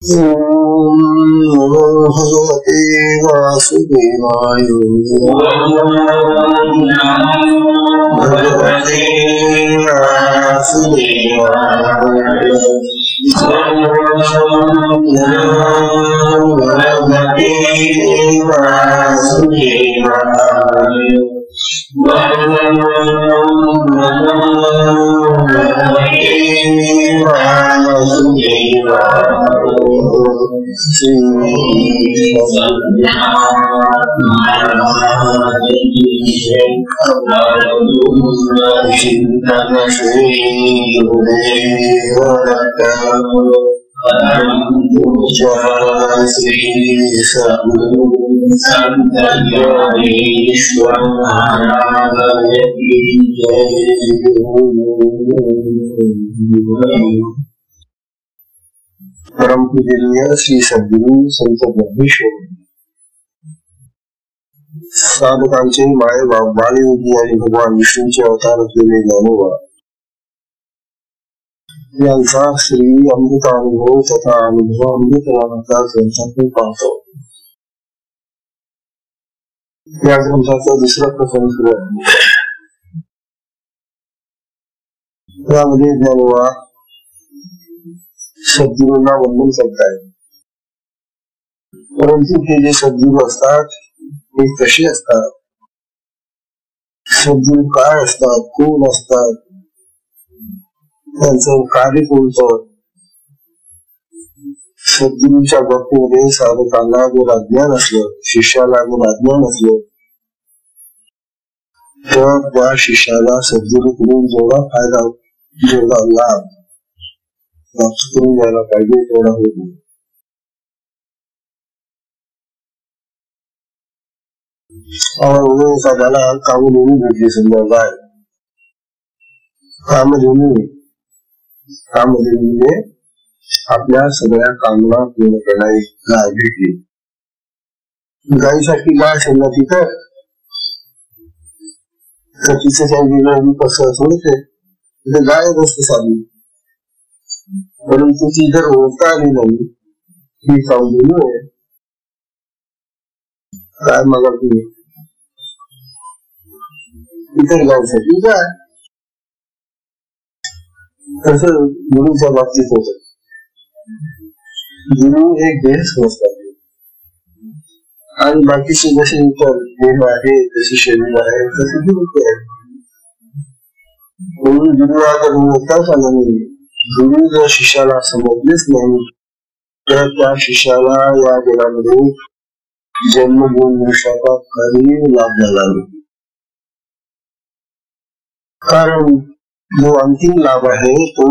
ओम नमो भगवते वासुदेवाय। भगवते वासुदेवाय। भगवते वासुदेवाय। श्री सद्गुरु संत ज्ञानेश्वर महाराज की जय। परम पूजनीय श्री सद्गुरु संत ज्ञानेश्वर साधकांचे माय बाळयोगी आणि भगवान विष्णूचे अवतार असलेले ज्ञानोबा यांचा श्री अमृतानुभव तथा अनुभव अमृतनामाचा ग्रंथातून पाहतो। या ग्रंथाचा दुसरा प्रकरण सुरू आहे। यामध्ये ज्ञानोबा सद्गुरूंना वंदन करतायत, परंतु ते जे सद्गुरू असतात ते कसे असतात, सद्गुरू काय असतात, कोण असतात, त्यांचं कार्य कोणतं, सद्गुरूंच्या बाबतीमध्ये साधकांना जर अज्ञान असलं, शिष्याला जर अज्ञान असलं तर त्या शिष्याला सद्गुरूकडून जेवढा फायदा, जेवढा लाभ प्राप्त करून द्यायला पाहिजे तेवढा होत नाही। एखाद्याला कामधेनू भेटली, समजा गाय, कामधेनूने आपल्या सगळ्या कामना पूर्ण करणारी गाय भेटली। गायीसाठी गाय असेल ना तिथं, तर तिचं काही कसं सोडते, गायच असते साधी, परंतु ती जर ओळखता आली नाही ही कामधेनू आहे, काय मागा तुम्ही इतर गायसाठी गाय, तसं गुरुच्या बाबतीत होत। गुरु एक देह समजतात आणि बाकीचे जसे इतर देह आहे, जसे शरीर आहे, तसे गुरु आहे। म्हणून गुरु जर ओळखताच आला नाही, गुरु जर शिष्याला समजलेच नाही तर त्या शिष्याला या जगामध्ये जन्म घेऊन वर्षाचा काही लाभ झाला नाही। कारण जो अंतिम लाभ आहे तो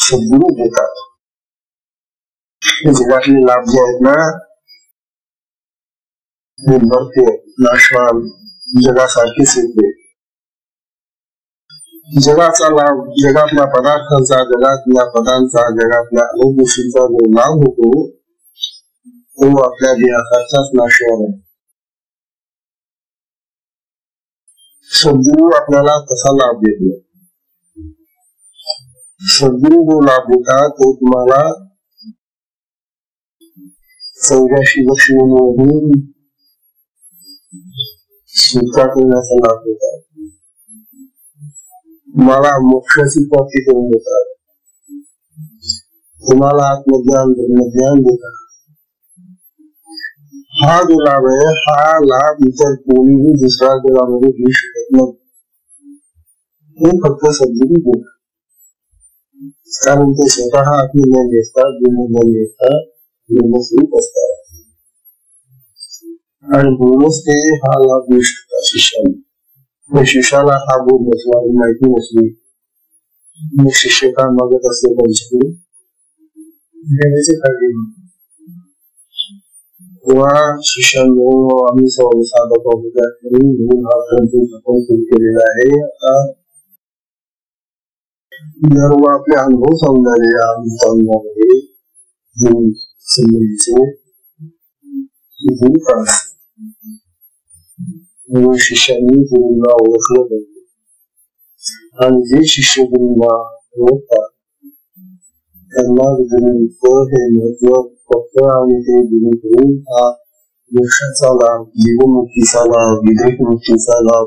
सद्गुरू देतात। जगातले लाभ जे आहेत ना, हे मरते, नाशवान, जगासारखेच येते। जगाचा लाभ, जगातल्या पदार्थांचा, जगातल्या पदांचा, जगातल्या अनेक गोष्टींचा जो लाभ होतो तो आपल्या देहासारखाच नाशवान आहे। सद्गुरू आपल्याला तसा लाभ देतो। सद्गुरू जो लाभ देतात तो तुम्हाला 84 लक्षणमधून स्वीकार करण्याचा लाभ देतात, तुम्हाला मोक्षाची प्राप्ती करून देतात, तुम्हाला आत्मज्ञान ब्रह्मज्ञान देतात। हा जो लाभ आहे, हा लाभ इतर कोणीही दुसऱ्या जगामध्ये घेऊ शकत नाही, हे फक्त सद्गुरू देतात। कारण ते स्वतः आत्मज्ञान असतात, ब्रह्मज्ञान असतात, ब्रह्मस्वरूप असतात आणि म्हणूनच ते हा लाभ देऊ शकतात शिष्याला। शिष्याला हा बोध नसला, माहिती नसली, मग शिष्य काय मागत असले त्यांच्याकडे देण्याचे कार्य किंवा शिष्यांनो आम्ही साधक म्हणून हा ग्रंथ केलेला आहे। आता सर्व आपले अनुभव सांगणारे या अनुभवामध्ये संबंधीचे म्हणून शिष्यांनी गुरुंना ओळखलं पाहिजे आणि जे शिष्य गुरुंना ओळखतात त्यांना विधिनिमित्त हे महत्व फक्त आणि ते विधी करून हा मोक्षाचा लाभ, जीवनमुक्तीचा लाभ, विदेहमुक्तीचा लाभ,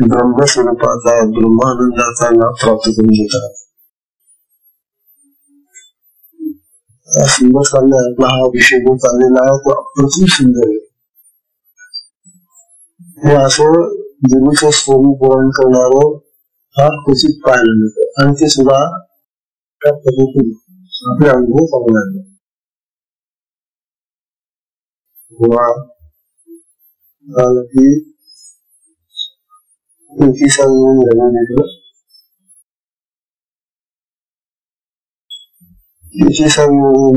ब्रह्मस्वरूपाचा, ब्रह्मानंदाचा लाभ प्राप्त करून घेतात. सुंदर चाललाय आपला हा विषय जो चाललेला आहे तो अप्रतिम सुंदर आहे. हे असं गुरुचं स्वरूप वर्णन करणारं फार क्वचित पाहायला मिळतं आणि ते सुद्धा त्या पद्धतीने आपले अनुभव सांगणार की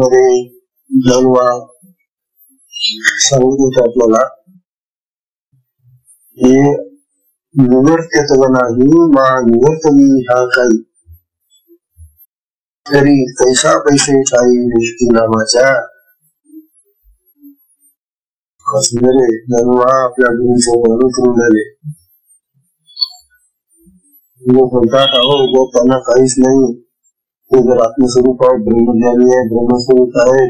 मध्ये जानवा सांगितलं आपल्याला हे निवर्त्यत नाही मा निवर्तनी हा काही तरी कैसा पैसे काही निष्ठी नामाच्या जानवा आपल्या गुरुचं वर्णन करून झाले. म्हणतात अहो जर त्यांना काहीच नाही, ते जर आत्मस्वरूप आहे, ब्रह्मज्ञानी आहे, ब्रह्मस्वरूप आहे,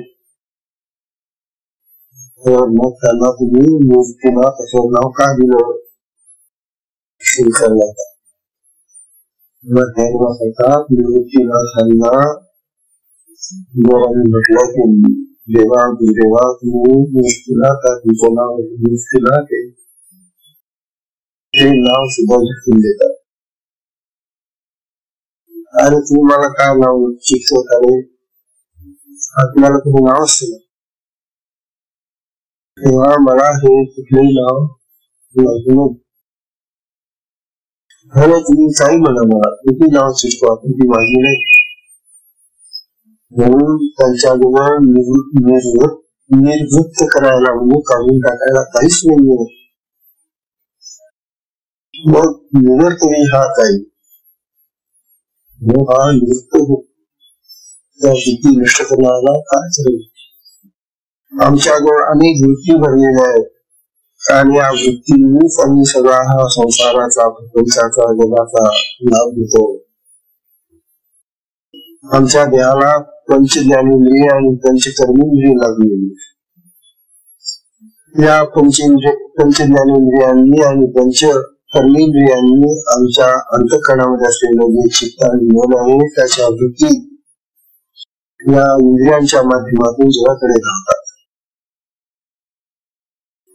तर मग त्यांना तुम्ही मूर्तीला त्याचं नाव का दिलं विचारला. निवृत्तीनाथांना जर आम्ही म्हटलं की देवा गुरुदेवा तुम्ही मूर्तीला त्या तुमचं नाव मूर्तीला ते नाव सुद्धा झटकून देतात. अरे तुम्ही मला काय नाव शिक्षक अरे आपल्याला तुम्ही नाव असते तेव्हा मला हे कुठलंही नाव तुम्ही काही म्हणा मला किती नाव शिकतो आपण ती माझी नाही. म्हणून त्यांच्याजवळ निर्वृत्त करायला म्हणजे काढून टाकायला काहीच नाही. मग निवर्तनी हा काही हा निवृत्त होत त्या वृत्ती नष्ट करण्याला काय करेल. आमच्याजवळ अनेक वृत्ती भरलेल्या आहेत आणि या वृत्तींनीच आम्ही सगळा हा संसाराचा प्रपंचाचा जगाचा लाभ घेतो. आमच्या देहाला पंच ज्ञानेंद्रिय आणि पंचकर्मेंद्रिय लागलेली. या पंच ज्ञानेंद्रियांनी आणि पंच कर्मेंद्रियांनी आमच्या अंतःकरणामध्ये असलेलं जे चित्त आणि मन आहे त्याच्या वृत्ती या इंद्रियांच्या माध्यमातून जगाकडे धावतात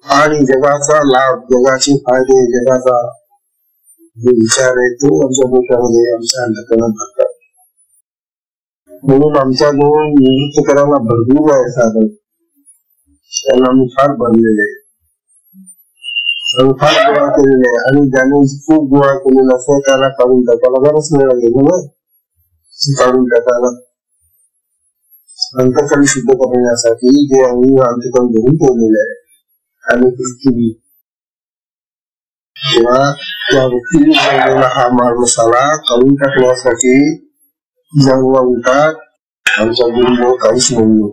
आणि जगाचा लाभ, जगाचे फायदे, जगाचा जो विचार आहे तो आमच्या डोक्यामध्ये आमच्या अंतःकरणात घडतात. म्हणून आमच्या जवळ निवृत्त करायला भरपूर आहे साधन, त्यांना आम्ही फार भरलेले आहे, फार गोळा केलेले आहे आणि ज्याने खूप गोळा केलेला असतो त्याला काढून टाकायला बराच वेळ लागेल ना. काढून टाकायला अंतःकरण शुद्ध करण्यासाठी जे आम्ही अंतःकरण धरून ठेवलेले आहे आणि पृथ्वी तेव्हा त्या वृत्तीने हा माल मसाला काढून टाकण्यासाठी जानवा म्हणतात आमच्या गुरुदेव काहीच नाही.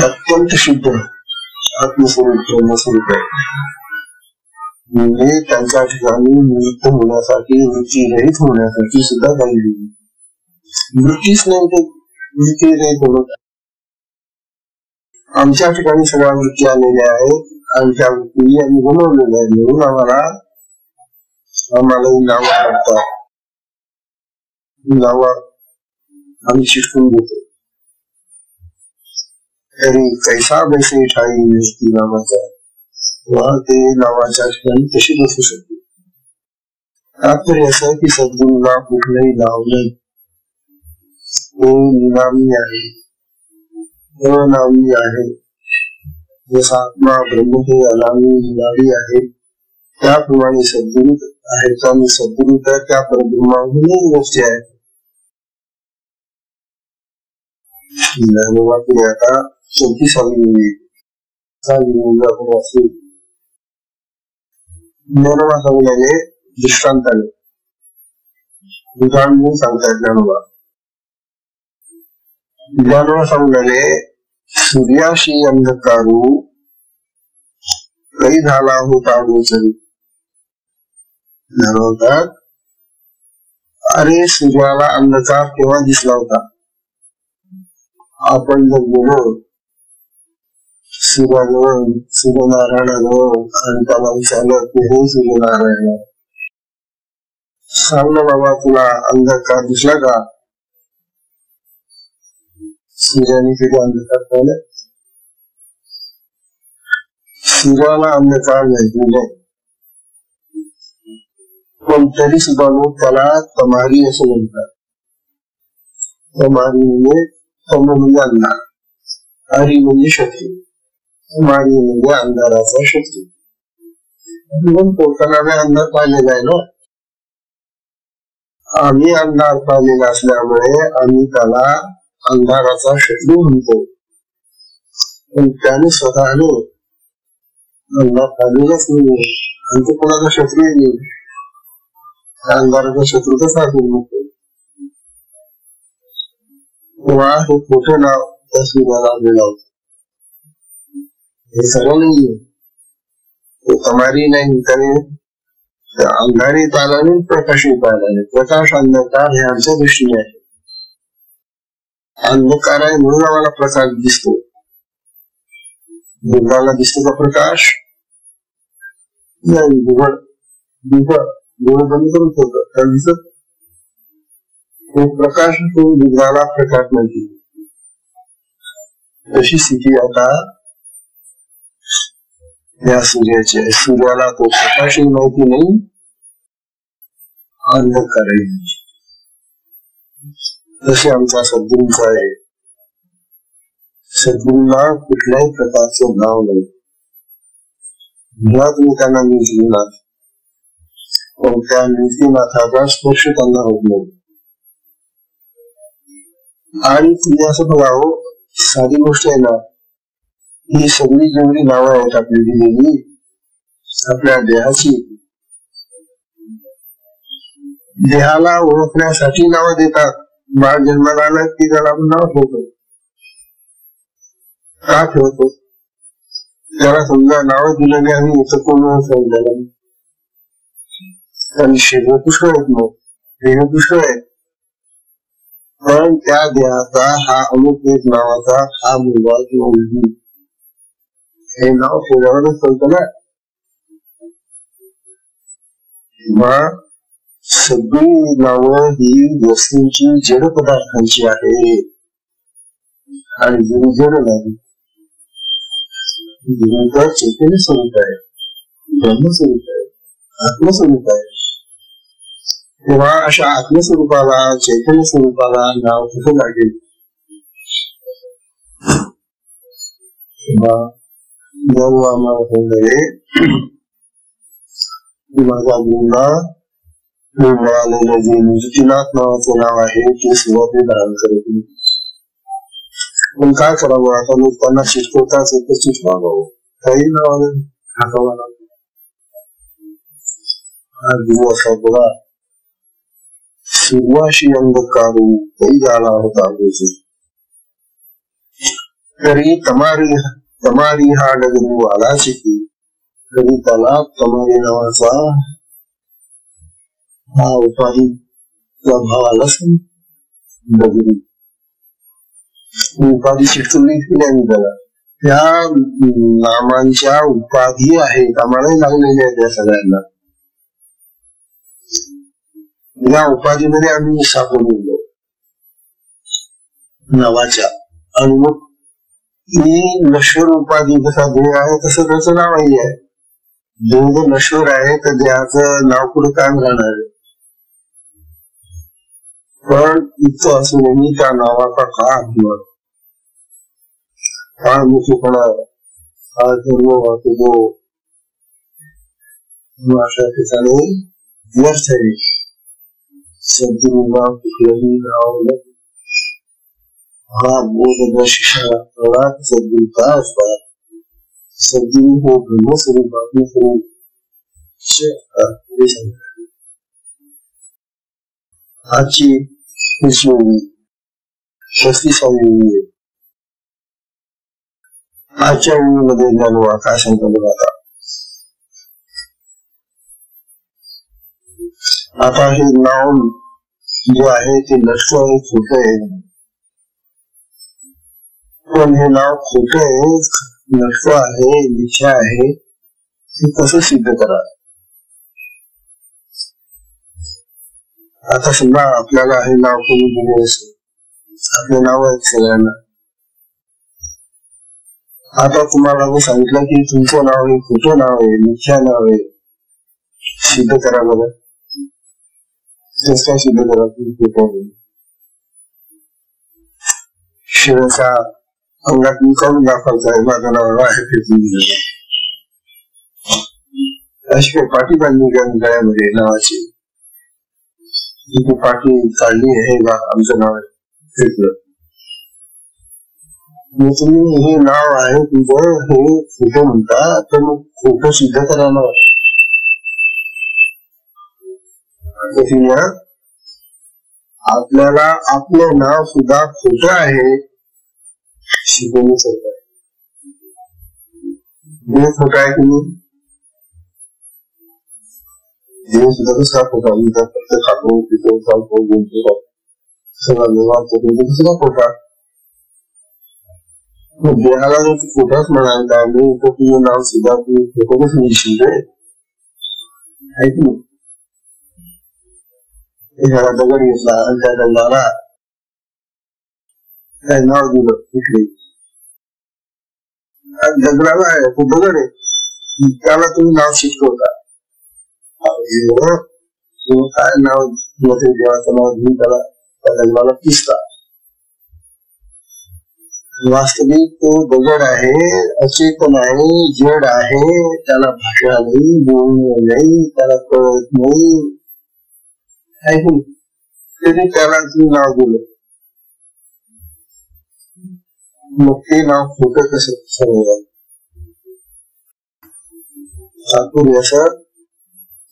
अत्यंत शुद्ध आत्मस्वरूप ब्रह्मस्वरूप आहे. म्हणजे त्यांच्या ठिकाणी निवृत्त होण्यासाठी, वृत्ती रहित होण्यासाठी सुद्धा काही वृत्तीच नाही, ते वृत्ती रहित होत. आमच्या ठिकाणी सगळ्या वृत्ती आलेल्या आहेत आणि त्या वृत्ती आम्ही बनवलेल्या आहेत. म्हणून आम्हाला नावं पडतात, नावं आम्ही शिकून घेतो. तरी कैसा बैसे ठाई निष्ठी नामाचा ते नावाच्या ठिकाणी तशी बसू शकते. तात्पर्य असं की सद्गुरूला कुठलंही नाव नाही, तो निनामी आहे, अनामी आहे. जसा आत्मा ब्रह्म हे अनामी निनामी आहे त्याप्रमाणे सद्गुरू आहेत आणि सद्गुरू तर त्या परब्रह्माहून गोष्टी आहेत. आता 34वी ज्ञानोबा सांगल्याने दृष्टांताने उदाहरण म्हणून सांगतात. ज्ञानोबा सांगल्याने सूर्याशी अंधकारू काही झाला होता गोचरी. ज्ञानोबात अरे सूर्याला अंधकार केव्हा दिसला होता? आपण जर गेलो सूर्याजवळ, सूर्यनारायणाजवळ आणि त्याला विचारलं की हे सूर्यनारायण, सांग ना बाबा तुला अंधकार दिसला का? सूर्याने कधी अंधकार पाहिलं? सूर्याला अंधकार माहिती नाही, पण तरी सुद्धा लोक त्याला तमारी असं म्हणतात. तमारी म्हणजे तम म्हणजे अंधार, हरी म्हणजे शत्रू, तमारी म्हणजे अंधाराचा शत्रू. म्हणतो त्याला अंधार पाहिलेला आहे ना. आम्ही अंधार पाहिलेला असल्यामुळे आम्ही त्याला अंधाराचा शत्रू म्हणतो, पण त्याने स्वतःने अंधार पाहिलेलाच नाही आणि तो कोणाचा शत्रूही नाही. अंधाराचा शत्रू कसा म्हणतो? तेव्हा हे खोटं नाव त्या सूर्याला दिलं होतं. हे सर्व नाहीये, तो तमारी नाही, त्याने अंधारी आला नाही, प्रकाशही पाहिला नाही. प्रकाश अंधकार हे आमच्या दृष्टीने आहे. अंधकार आहे म्हणून आम्हाला प्रकाश दिसतो. बुद्धाला दिसतो का प्रकाश? नाही, डोळे बंद करून ठेवतो तर दिसत. तो प्रकाश, तो बुद्धाला प्रकाश माहिती. तशी स्थिती आता या सूर्याची आहे. सूर्याला तो प्रकाशही माहिती नाही, अंधकारही नाही. तसे आमचा सद्गुरूंचा आहे. सद्गुरूंना कुठल्याही प्रकारचे नाव नाही. मुळात मी त्यांना निजलीनाथ, पण त्या निजलीनाथाचा स्पर्श त्यांना होत नाही. आणि तुम्ही असं बघा हो, साधी गोष्ट आहे ना, ही सगळी जेवढी नावं आहेत आपली दिलेली आपल्या देहाची, देहाला ओळखण्यासाठी नावं देतात. बाळ जन्माला आलं की त्याला आपण नाव ठेवतो. का ठेवतो? त्याला समजा नाव दिलेले आम्ही इथं कोण समजलं, आणि शरीर पुष्कळ आहेत, मग देह पुष्कळ आहेत, पण त्या देहाचा हा अमुक एक नावाचा हा मुलगा किंवा मुलगी हे नाव ठेवल्यावरच कळतं ना. मग सगळी नावं ही वस्तूंची, जड पदार्थांची आहे आणि जड नाही. चैतन्य स्वरूप आहे, ब्रह्मस्वरूप आहे, आत्मस्वरूप आहे. तेव्हा अशा आत्मस्वरूपाला, चैतन्य स्वरूपाला नाव कुठं लागेल? माझा गुरुंना मिळालेलं जे निजतीनाथ नावाचं नाव आहे ते सुरुवाती धारण करत नाही. पण काय करावं आता? लोक त्यांना शिकवताच येतं, शिकवावं काही नावानं हाकावा लागतो. हा दिवस बघा, सुरुवाशी अंधकारू काही झाला होता तरी तमारी हा डगरू आला शिकी, तरी त्याला तमारी नावाचा हा उपाधीचा भाव आलाच नाही. डगरू उपाधी शिकवली केली त्याला. त्या नामांच्या उपाधी आहेत, आम्हालाही लागलेल्या आहेत त्या सगळ्यांना. या उपाधीमध्ये आम्ही सापडलो नावाच्या. आणि मग ही नश्वर उपाधी, जसा देह आहे तसं त्याचं नावही आहे. देह जर नश्वर आहे तर देहाचं नाव पुढे कायम राहणार आहे. पण इथं असूनही त्या नावाचा का अभिमान, हा मुखीपणा, हा गर्व वाटतो, अशा ठिकाणी व्यर्थ आहे. सद्गुरूंना कुठलंही नाव नाही. हा बोध शिक्षणात सद्गुरू का असतात? सद्गुरू हे ब्रह्मस्वरूप, आत्मस्वरूप आजची 35वी वेळी आजच्या वेळीमध्ये ज्ञानोबा काय सांगतो बघा. आता हे नाव जे आहे ते नष्ट आहे, खोट आहे. पण हे नाव खोट आहे, नष्ट आहे, मिथ्या आहे, हे कसं सिद्ध करा? आता समजा आपल्याला हे नाव कोणी दिले असेल, आपले नाव आहेत सगळ्यांना. आता तुम्हाला मी सांगितलं की तुमचं नाव हे खोटं नाव आहे, मिथ्या नाव आहे, सिद्ध करा बरं. तेच काय सिद्ध करा तुम्ही खोटं आहे? शिवाच्या अंगात मी काढून दाखवताय माझं नाव आहे ते तुम्ही. अशी काही पाठी बांधली का गळ्यामध्ये नावाची? ती पाठी काढली आहे बा, आमचं नाव आहे. तुम्ही हे नाव आहे तुझं, हे खोटं म्हणता, तर मग खोटं सिद्ध करा ना. आपल्याला आपलं नाव सुद्धा खोटं आहे शिकवूनच होत आहे. हे खोटं आहे की नाही? देव सुद्धा कसं खोटा, फक्त खातो पितो चालतो बोलतो सगळा व्यवहार करतो, कसं खोटा? देहाला जर तू खोटाच म्हणायला नाही तर तुझं नाव सुद्धा तू खोटं कसं लिहिशील रे? आहे की नाही? एखादा दगड घेतला आणि त्या दगडाला काय नाव दिलं कुठले, दगडाला आहे तो दगड आहे, त्याला तुम्ही नाव शिकवता. काय नाव देवाचं नाव घेऊन त्याला त्या दगडाला पिसता. वास्तविक तो दगड आहे, अचेतन आहे, जड आहे, त्याला भाषा नाही, बोलणं नाही, त्याला कळत नाही, तरी त्याला तुम्ही नाव दिलं. मग ते नाव खोटं कसं समजा? तात्पर्य असं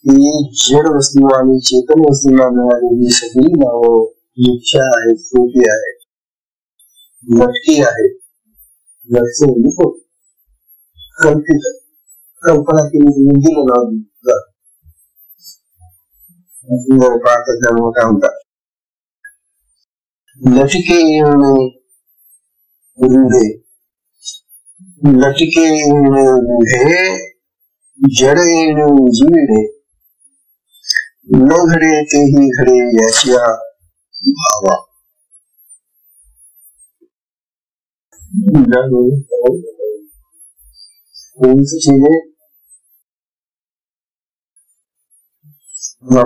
की जड वस्तू आणि चेतन वस्तूंना मिळालेली सगळी नावं मिथ्या आहेत, खोटी आहेत, नटकी आहे. नटकी म्हणजे कल्पित, कल्पना केली तुम्ही दिलं नाव. त्यामुळे काय म्हणतात, लटके येणे रुढे, लटके येणे रुढे, जड येणे उजविडे, न घडे तेही घडे याच्या भावा.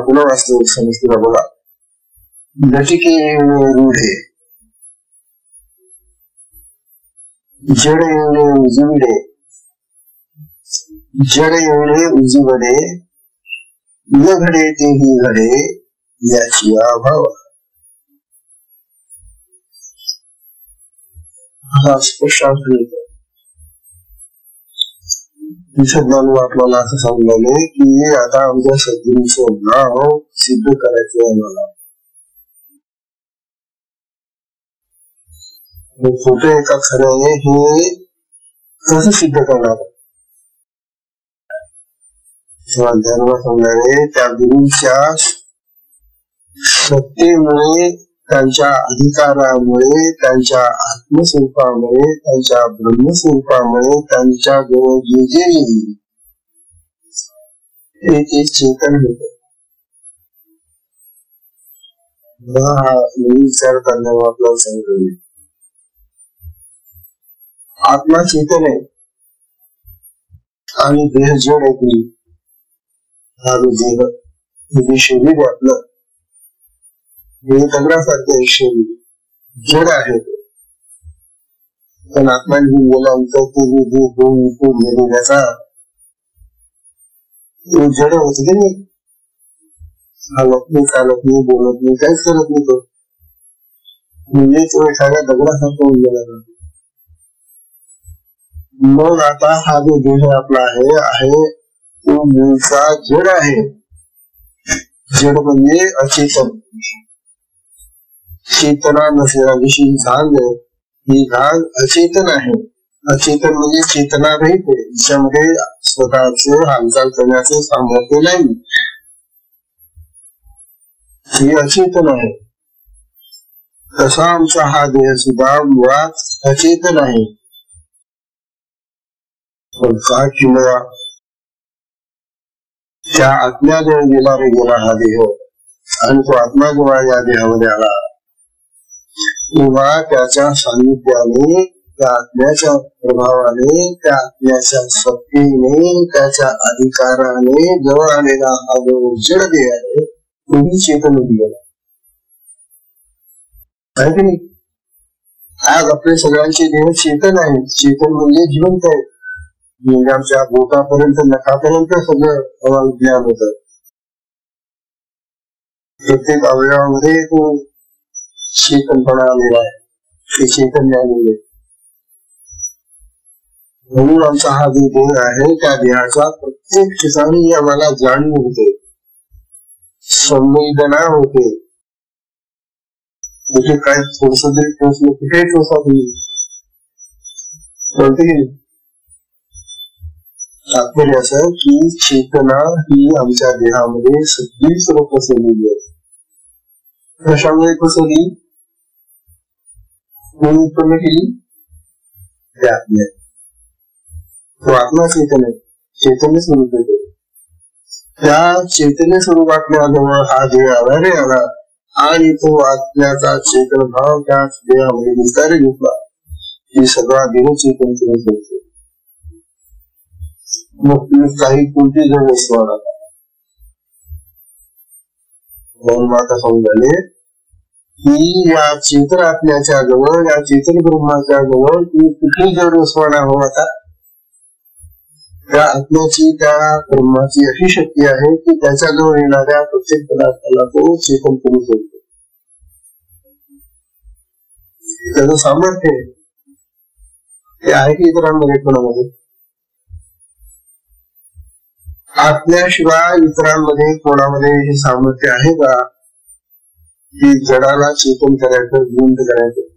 पुन्हा वाचतो समजते बघा. लटके येणे रुढे, जड येणे उजविडे, जड येणे उजवडे, न घडे तेही घडे याची भावा. हा स्पष्ट आपल्याला असं सांगितलं की आता आमच्या सद्गुरूचं नाव सिद्ध करायचं आहे. मला खोटं आहे का खरं आहे हे कसं सिद्ध करणार? धर्म सांगणारे त्या गुरूच्या सत्तेमुळे, त्यांच्या अधिकारामुळे, त्यांच्या आत्मस्वरूपामुळे, त्यांच्या ब्रह्मस्वरूपामुळे, त्यांच्या जवळ जे येईल ते चिंतन होत. विचार करण्यावर आपल्याला सांगितले आत्मा चेतन आहे आणि देह जड आहे. हा देह हे शरीर आहे आपलं, हे दगडासारखे शरीर जड आहे. पण आत्मा घेऊन गेल्यानंतर ते गेलेल्याचा जड होत की नाही, हालत नाही, चालत नाही, बोलत नाही, काहीच करत नाही. तो म्हणजे तो एखाद्या दगडासारखं होऊन गेला. मग आता हा जो देह आपला आहे तो मूळचा जड आहे. जड म्हणजे अचेतन, चेतना नसलेला विषयी झाड आहे. ही झाड अचेतन आहे. अचेतन म्हणजे चेतना रहित आहे, ज्याच्यामध्ये स्वतःच हालचाल करण्याचं सामर्थ्य नाही. ही अचेतन आहे. तसा आमचा हा देह सुद्धा मुळात अचेतन आहे. पण का किंवा त्या आत्म्याजवळ गेला हा देह आणि तो आत्मा जेव्हा या देहामध्ये आला तेव्हा त्याच्या सान्निध्याने, त्या आत्म्याच्या प्रभावाने, त्या आत्म्याच्या सत्तेने, त्याच्या अधिकाराने जवळ आलेला हा जो जड देह आहे तोही चेतन गेला आहे की नाही. आज आपले सगळ्यांचे देह चेतन आहे. चेतन म्हणजे जिवंत आहे. म्हणजे आमच्या बोटापर्यंत नखापर्यंत सगळं हवाविज्ञान होत. प्रत्येक अवयवामध्ये तो चेतनपणा आलेला आहे, ते चैतन्य आलेले. म्हणून आमचा हा जो देह आहे त्या देहाचा प्रत्येक ठिकाणी आम्हाला जाणीव होते, संवेदना होते. कुठे काय थोडस जरी टोचलं, कुठे टोचा तुम्ही कळते की नाही. तात्पर्य असं की चेतना ही आमच्या देहामध्ये सगळीच पसरलेली आहे. कशामुळे पसरली, कोणी उत्पन्न केली, त्या आत्म्यात. तो आत्मा चेतन आहे, चैतन्य स्वरूप येतो. त्या चैतन्य स्वरूपातल्या जवळ हा देह आधारे आला आणि तो आत्म्याचा चेतन भाव त्या देहामध्ये विस्तार घेतला की सगळा देह चेतन सुरू होतो. मग काही कोणती जण वस्तू म्हणून आता समजाले की या चेतन आत्म्याच्या जवळ, या चेतन ब्रह्माच्या जवळ तुम्ही कुठली जड वस्तू हो, आता त्या आत्म्याची, त्या ब्रह्माची अशी शक्ती आहे की त्याच्याजवळ येणाऱ्या प्रत्येक पदार्थाला तो चेतन करू शकतो. त्याचं सामर्थ्य ते आहे की इतरांमध्ये कोणामध्ये. आत्म्याशिवाय इतरांमध्ये कोणामध्ये हे सामर्थ्य आहे का की जडाला चेतन करायचं, जिवंत करायचं.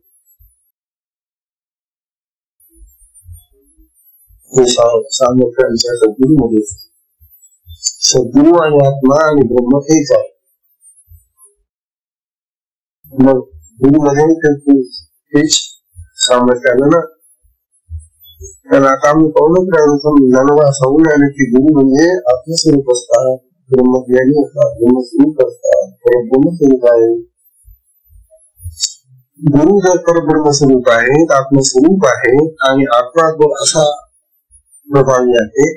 हे सामर्थ्य आमच्या सद्गुरूमध्ये. सद्गुरू आणि आत्मा आणि ब्रह्म हेच आहे. मग गुरुमध्ये हेच सामर्थ्य आलं ना. तर आता आम्ही पाहूनच राहिलो, समजून सांगून राहिले की गुरु म्हणजे आत्मस्वरूप असतात, ब्रह्मज्ञानी असतात, ब्रह्मस्वरूप असतात, ब्रह्मस्वरूप आहे. गुरु जर परब्रह्मस्वरूप आहे, आत्मस्वरूप आहे आणि आत्मा जर असा प्रभावी आहे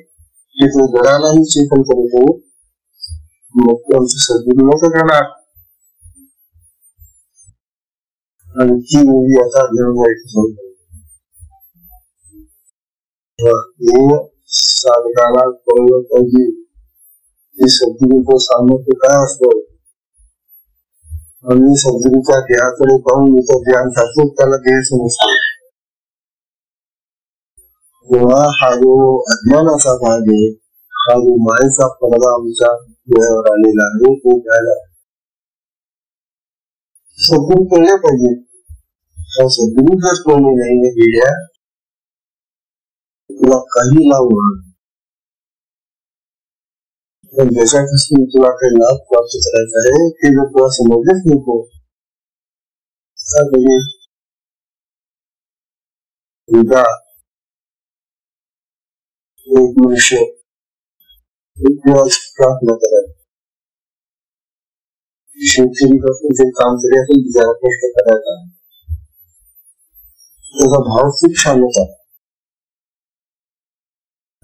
की तो जडालाही चेतन करतो, मग आमची सद्गुरू नको करणार. आणि ती मुली आता घेऊन जायची साधकाला कळलं पाहिजे की सद्गुरूचं सामर्थ्य काय असतं. आणि सद्गुरूच्या देहाकडे पाहून ज्ञान टाकून त्याला देह समजतो. तेव्हा हा जो अज्ञानाचा भाग आहे, हा जो मायेचा पडदा आमच्या डोळ्यावर आलेला आहे, तो घ्यायला सद्गुरू कळले पाहिजे. सद्गुरू जर कळले नाही वेड्या, तुला काही लाभ होणार. पण ज्याच्यापासून तुला काही लाभ प्राप्त करायचा आहे ते जर तुला समजलेच नको, उद्या एक मनुष्य प्रार्थना करायला शेतकरी पासून जे काम तरी असेल जरा कष्ट करायचा, त्याचा भाव खूप छान होता.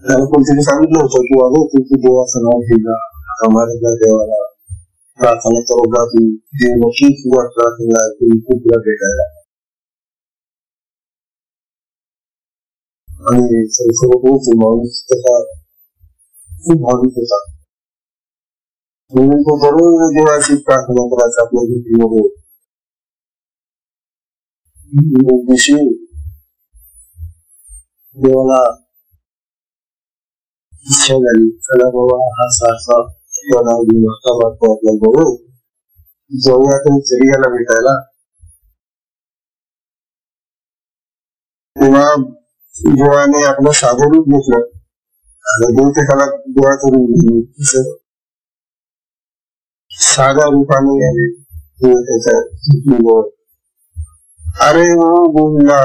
त्याला कोणतरी सांगितलं होतं की अगं तुझी देवाचं नाव घेला, समाजाच्या देवाला प्रार्थना करोगा, तू देव नक्की तुझ्या प्रार्थना तुम्ही तुला भेटायला. आणि संसर्ग माणूस त्याचा खूप भाविक होता. म्हणून तो दररोज देवाची प्रार्थना करायचा आपल्या भीतीमध्ये. देवाला इच्छा झाली, चला बाबा हा सारखा आपल्या बरोबर जाऊया आपण चर्याला भेटायला. तेव्हा देवाने आपलं साधं रूप घेतलं आणि देव ते त्याला देवा करून साधा रूपाने आले त्याच्या, अरे हो गोविंदा,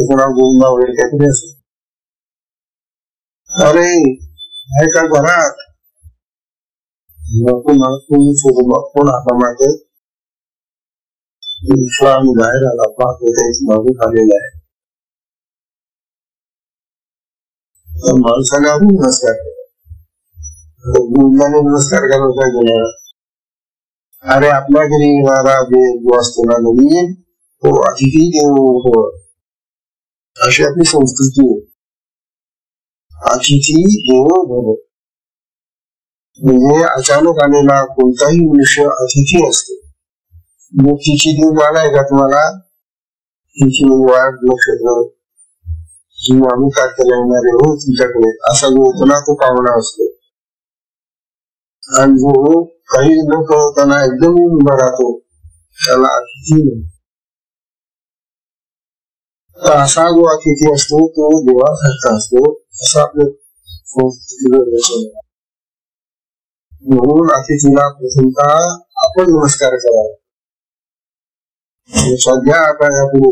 कोणा गोविंदा वगैरे काहीतरी असं, अरे आहे का घरात? कोण आता मागे आम्ही बाहेर आला पाहतो त्याची मागून आलेला आहे. माणसाने आम्ही नमस्कार केला, गोविंदाने नमस्कार करायला गेला. अरे आपल्या घरी येणारा जो असतो ना नवीन, तो अतिथी देवो भव, अशी आपली संस्कृती आहे. अतिथी देवो भव म्हणजे अचानक आलेला कोणताही मनुष्य अतिथी असतो. मग तिची देव आलाय का तुम्हाला? तिची वाढ नक्षत्र जी आम्ही तारखेला येणारे हो तुमच्याकडे, असा जो होतो ना तो पाहुणा असतो. आणि जो काही न कळताना एकदम उभा राहतो त्याला अतिथी म्हणतो. तर असा जो अतिथी असतो तो देवासारखा असतो, असं आपल्या संस्कृतीवर. म्हणून अतिथीला प्रथमतः आपण नमस्कार करावा. सध्या आता यापुढे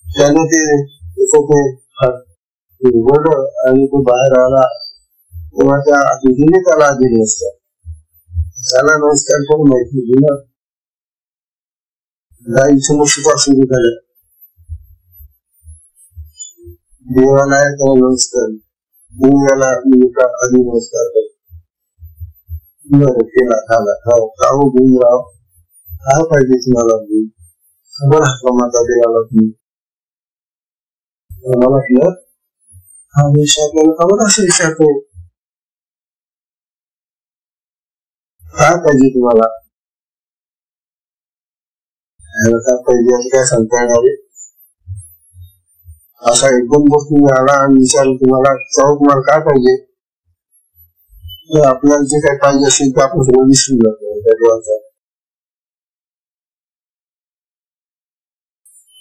त्याने ते उघडलं आणि तो बाहेर आला तेव्हा त्या अतिथीने त्याला दिले असतात. त्याला नमस्कार करून माहिती दिला. गाईचं सुद्धा सुरू झालं, देवाला आहे त्याला नमस्कार, देवाला आधी नमस्कार कर. बरं केला, खाला खाऊ खाऊ घेऊन राव, काय पाहिजे तुम्हाला? बरं माता देवाला तुम्ही मला वाटलं हा विषय आपल्याला खबर असं विचारतो, काय पाहिजे तुम्हाला? काय पाहिजे असं काय सांगता येणार? असा एकदम गोष्टी आला आणि विचारलं तुम्हाला तुम्हाला काय पाहिजे, तर आपल्याला जे काही पाहिजे असेल तर आपण सगळं विसरून जातो त्या देवाचा.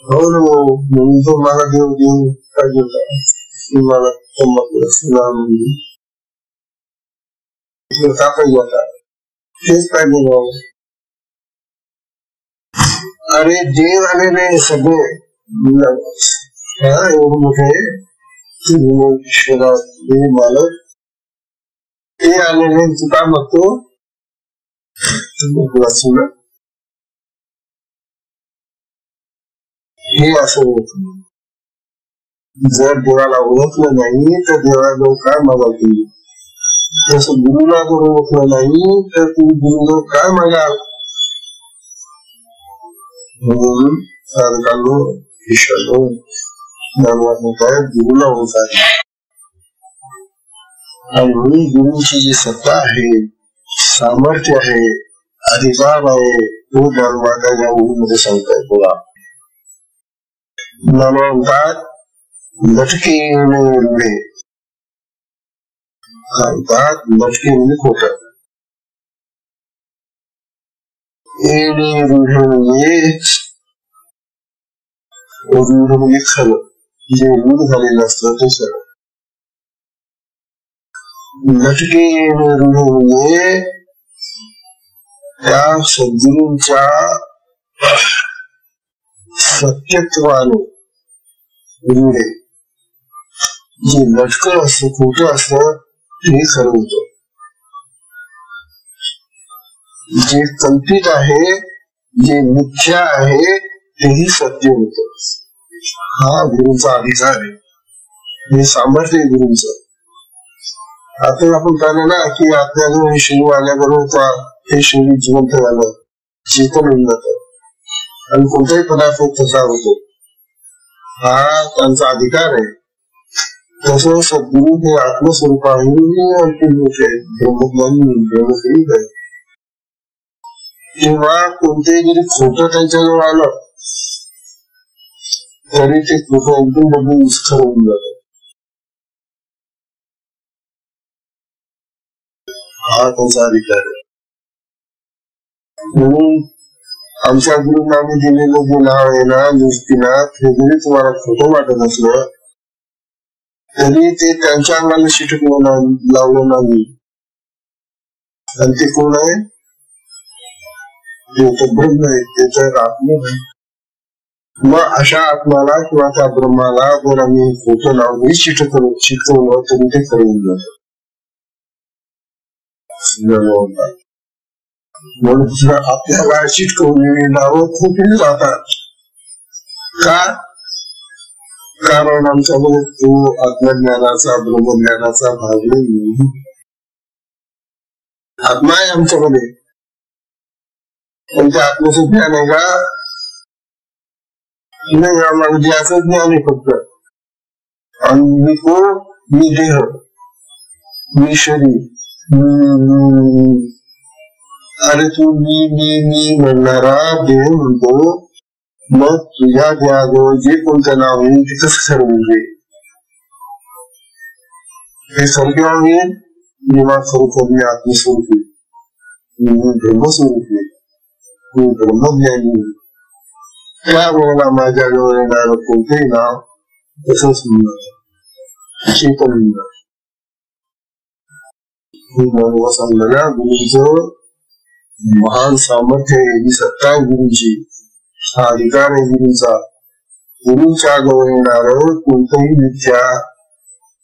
हो ना, म्हणून तो मला देव देऊ पाहिजे तुम्हाला का पाहिजे आता तेच पाहिजे भाऊ. अरे देव आलेले सगळे एवढे मोठे देव मालक ते आलेले, तू काय बघतो हे असं होत. जर देवाला ओळखलं नाही तर देवाजवळ काय मागाल? जसं गुरुला जर ओळखलं नाही तर तुम्ही गुरुजवळ काय मागाल? म्हणून साधकांनो ईश्वरो काय गुरुला ओळखाल. आणि गुरुची जी सत्ता आहे, सामर्थ्य आहे, अधिकार आहे, तो ज्ञानवाटा या गुरुमध्ये सांगताय. बोला म्हणतात लटके रुढे, सांगतात लटके म्हणजे खोट, येणे रुढे म्हणजे खरं, जे रूढ झालेलं असतं ते सगळं. लटके म्हणजे त्या सद्गुरूंच्या सत्यत्वाने रुढे, जे लटकं असतं खोटं असतं ते खरं होतं, जे कल्पित आहे जे मिथ्या आहे तेही सत्य होतं. हा गुरूंचा अधिकार आहे, हे सामर्थ्य आहे गुरूंचं. आता आपण पाहिलं ना की आपल्याला हे शिव आल्याबरोबर हे शिव जिवंत झालं, चेतन होऊन जातं आणि कोणताही पदार्थ तसा होतो, हा त्यांचा अधिकार आहे. तसं सद्गुरू हे आत्मस्वरूप आहे, अंतिम गोष्ट आहे, ब्रह्मज्ञानी ब्रह्मस्वरूप आहे. तेव्हा कोणतेही जरी खोटं त्यांच्याजवळ आलं तरी ते खोटं एकदम बघून निष्ठर होऊन जातं. हा त्यांचा अधिकार आहे. म्हणून आमच्या गुरुंना दिलेलं जे नाव आहे ना, निष्ठीनाथ, हे जरी तुम्हाला खोटं वाटत असलं तरी ते त्यांच्या अंगाला चिटकवून लावलं नाही. आणि ते कोण आहे? ते तर ब्रह्म आहे, ते तर आत्मा आहे. मग अशा आत्माला किंवा त्या ब्रह्माला जर आम्ही फोटो लावून चिटकवलं तरी ते करून जात. म्हणून आपल्याला चिटकवलेली नावं खोटली जातात. का? कारण आमच्यामध्ये तो आत्मज्ञानाचा ब्रह्मज्ञानाचा भाग नाही. आत्मा आहे आमच्यामध्ये, पण त्या आत्म्याचं ज्ञान आहे का? नाही, आम्हाला असं ज्ञान आहे फक्त. आणि मी को, मी देह, मी शरीर. अरे तू मी म्हणणारा देह म्हणतो, मग तुझ्या देहाजवळ जे कोणतं नाव येईल ते कसं ठरवून घे. हे सर्व होईल. निवा स्वरूप मी आत्मस्वरूपी, मी ब्रह्मस्वरूपी, मी ब्रह्मज्ञानी. त्यावेळेला माझ्याजवळ येणार कोणतेही नाव तसंच म्हणणार, चेतन म्हणणार. सांगणाऱ्या गुरुचं महान सामर्थ्य आहे, ही सत्ता आहे गुरुची, हा अधिकार आहे गुरुचा. गुरुच्या जवळ येणार कोणतंही मिथ्या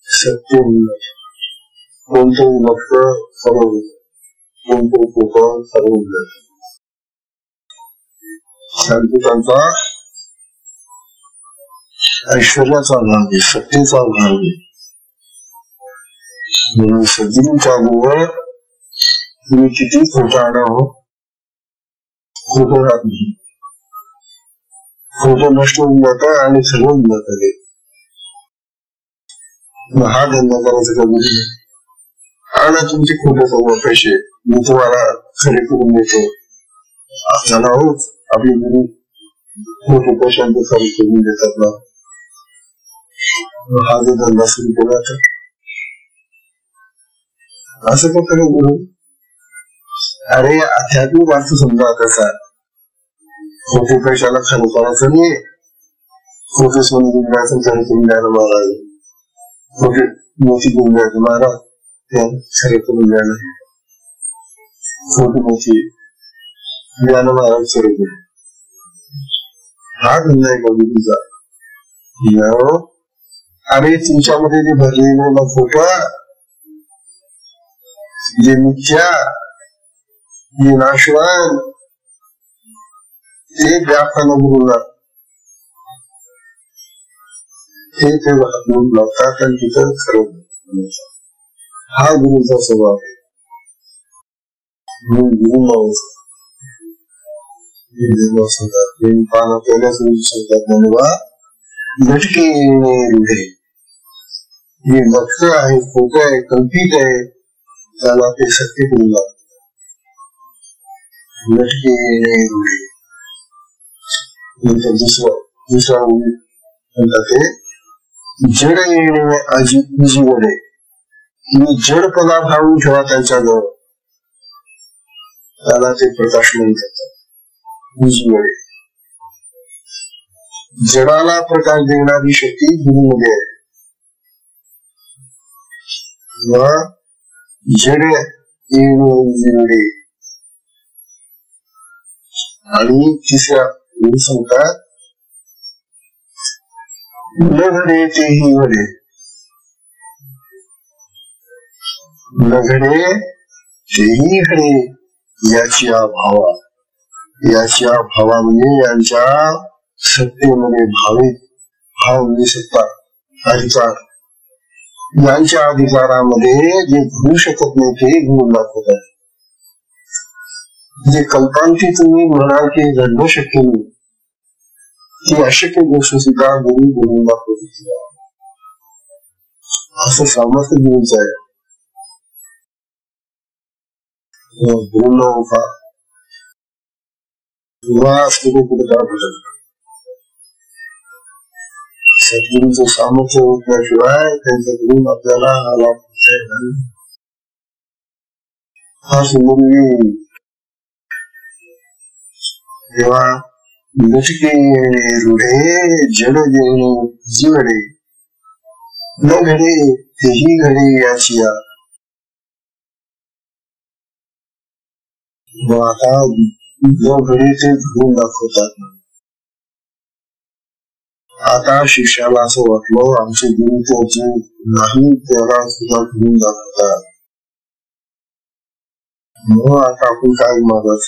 सत्य म्हणणार, कोणतंही भक्त सर्व, कोणतंही कोकण सर्व. शांतिकांचा ऐश्वर्याचा भाग आहे, सत्तेचा भाग आहे. म्हणून सद्गुरूंच्या जवळ तुम्ही किती खोटा आणावं, खोटं राहत नाही. खोटं नष्ट होऊन जातं आणि सर्व होऊन जातं. हा धंदा करायचा का गुरु? आणा तुमचे खोटे सर्व पैसे, मी तुम्हाला खरे करून देतो. त्याला होच आपले गुरु खोटे पैशांचे खरे करून देतात ना. हा जो धंदा सुरू केला तर असं करतो गुरु. अरे आध्यात्मिक अर्थ समजा कसा, खोटे पैशाला खरं करायचं नाही, खोटे सोनं घेऊन जायचं खरे करून द्यायला महाराज, खोटे मोती घेऊन जायचं महाराज त्या खरे करून द्यायला, खोटी मोती द्यायला महाराज खरे करून. हा धंदा आहे का गुरुचा? अरे तुमच्यामध्ये जे भरलेलं खोटं, जे मिथ्या, जे नाशवान, ते व्यापाला गुरुला ते लावतात आणि तिथं खरं. हा गुरुचा स्वभाव आहे. पाना पहिल्याच सांगतात धन्यवाद. लटके रुढे, हे भक्त आहे, खोट आहे, कल्पित आहे, त्याला ते सत्य करून लागतात. लटके रुढे. दुसरा म्हणतात ते जड येणे उजीवडे. तुम्ही जड पदार्थ आणून ठेवा त्यांच्याजवळ, त्याला ते प्रकाश म्हणतात. उजीवडे. जडाला प्रकाश देणारी शक्ती गुरुमध्ये आहे. जड येणे उजीवडे. आणि तिसऱ्या सांगतात न घडे तेही घडे. न घडे तेही घडे याची भावा. याची भावा म्हणजे यांच्या सत्तेमध्ये भाविक भाव म्हणजे सत्ता, अधिकार. यांच्या अधिकारामध्ये जे घडू शकत नाही ते घडून दाखवतात. जे कल्पांती तुम्ही म्हणाल की घडणं शक्य नाही, ती अशक्य गोष्ट सुद्धा गुरु घडून दाखवतो. असं सामर्थ्य गुरुचं आहे. गुरु न होता कुठे काय भेटत. सद्गुरूचं सामर्थ्य होण्याशिवाय त्यांच्याकडून आपल्याला हा लाभ हा सुंदर. तेव्हा लटके रुढे जड जीवडे. न घडे तेही घडे याची या. आता जो घडे ते घडून दाखवतात. आता शिष्याला असं वाटलं आमचे गुरु त्याचे नाही त्याला सुद्धा घडून दाखवतात. मग आता आपण काय मागत